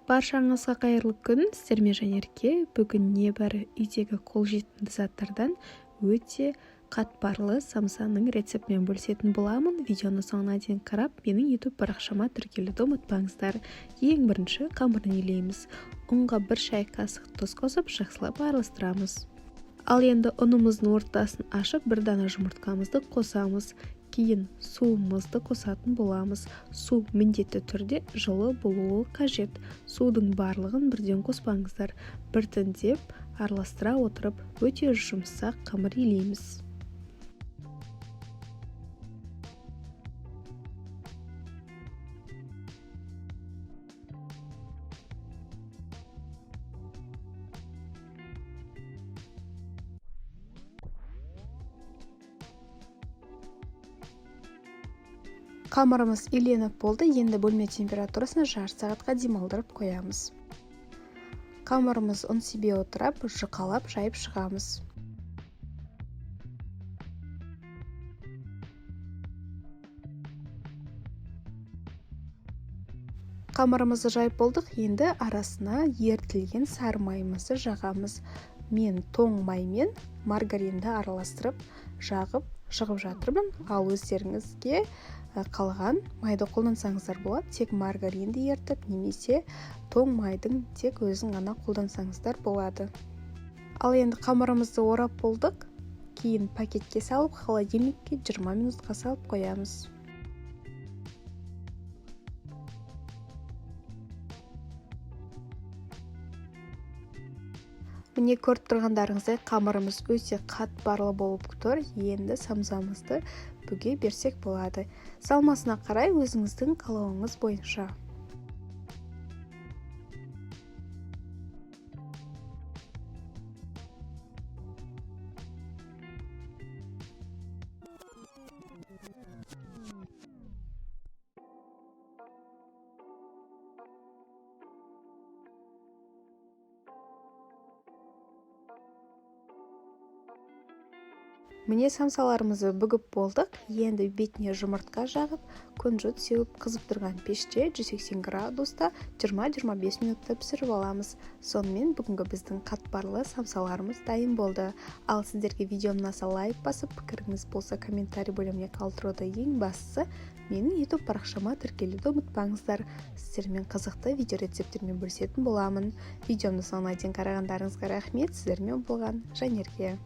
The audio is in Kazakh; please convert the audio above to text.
Баршаңызға қайырлы күн. Сіздермен Жанерке. Бүгін небәрі үйдегі қолжетімді заттардан өте қатпарлы самсаның рецептімен бөлісетін боламын. Видеоны соңына дейін қарап, менің YouTube парақшама тіркелуді ұмытпаңыздар. Ең бірінші қамырын илейміз. Ұнға 1 шай қасық тұз қосып, жақсылап араластырамыз. Ал енді ұнымыздың ортасын ашып, 1 дана жұмыртқамызды қосамыз. Кейін суымызды қосатын боламыз. Су міндетті түрде жылы болуы қажет. Судың барлығын бірден қоспаңыздар. Біртіндеп араластыра отырып, өте жұмсақ қамыр илейміз. Қамырымыз иленіп болды. Енді бөлме температурасына жарты сағатқа демалдырып қоямыз. Қамырымыз ұн себе отырып, жұқалап жайып шығамыз. Қамырымызды жайып болдық. Енді арасына ерітілген сары майымызды жағамыз. Мен тоң маймен маргаринді араластырып, шығып жатырмын. Ал өздеріңізге қалған майды қолдансаңыздар болады. Тек маргаринді ертіп, немесе тоң майдың тек өзін ғана қолдансаңыздар болады. Ал енді қамырымызды орап болдық. Кейін пакетке салып, холодильникке 20 минутқа салып қоямыз. Міне көріп тұрғандарыңыздай қамырымыз өте қатпарлы болып тұр. Енді самсамызды бүге берсек болады. Салмасына қарай өзіңіздің қалауыңыз бойынша. Міне самсаларымызды бүгіп болдық. Енді бетіне жұмыртқа жағып, күнжіт сеуіп қызып тұрған пеште 180 градуста 20-25 минутта пісіріп аламыз. Сонымен бүгінгі біздің қатпарлы самсаларымыз дайын болды. Ал сіздерге видеом ұнаса лайк басып, пікіріңіз болса комментарий бөліміне қалдыруды, ең бастысы менің YouTube парақшама тіркелуді ұмытпаңыздар. Сіздермен қызықты видео рецептермен бөлісетін боламын. Видеомды соңына дейін қарағандарыңызға рахмет. Сіздермен болған Жанерке.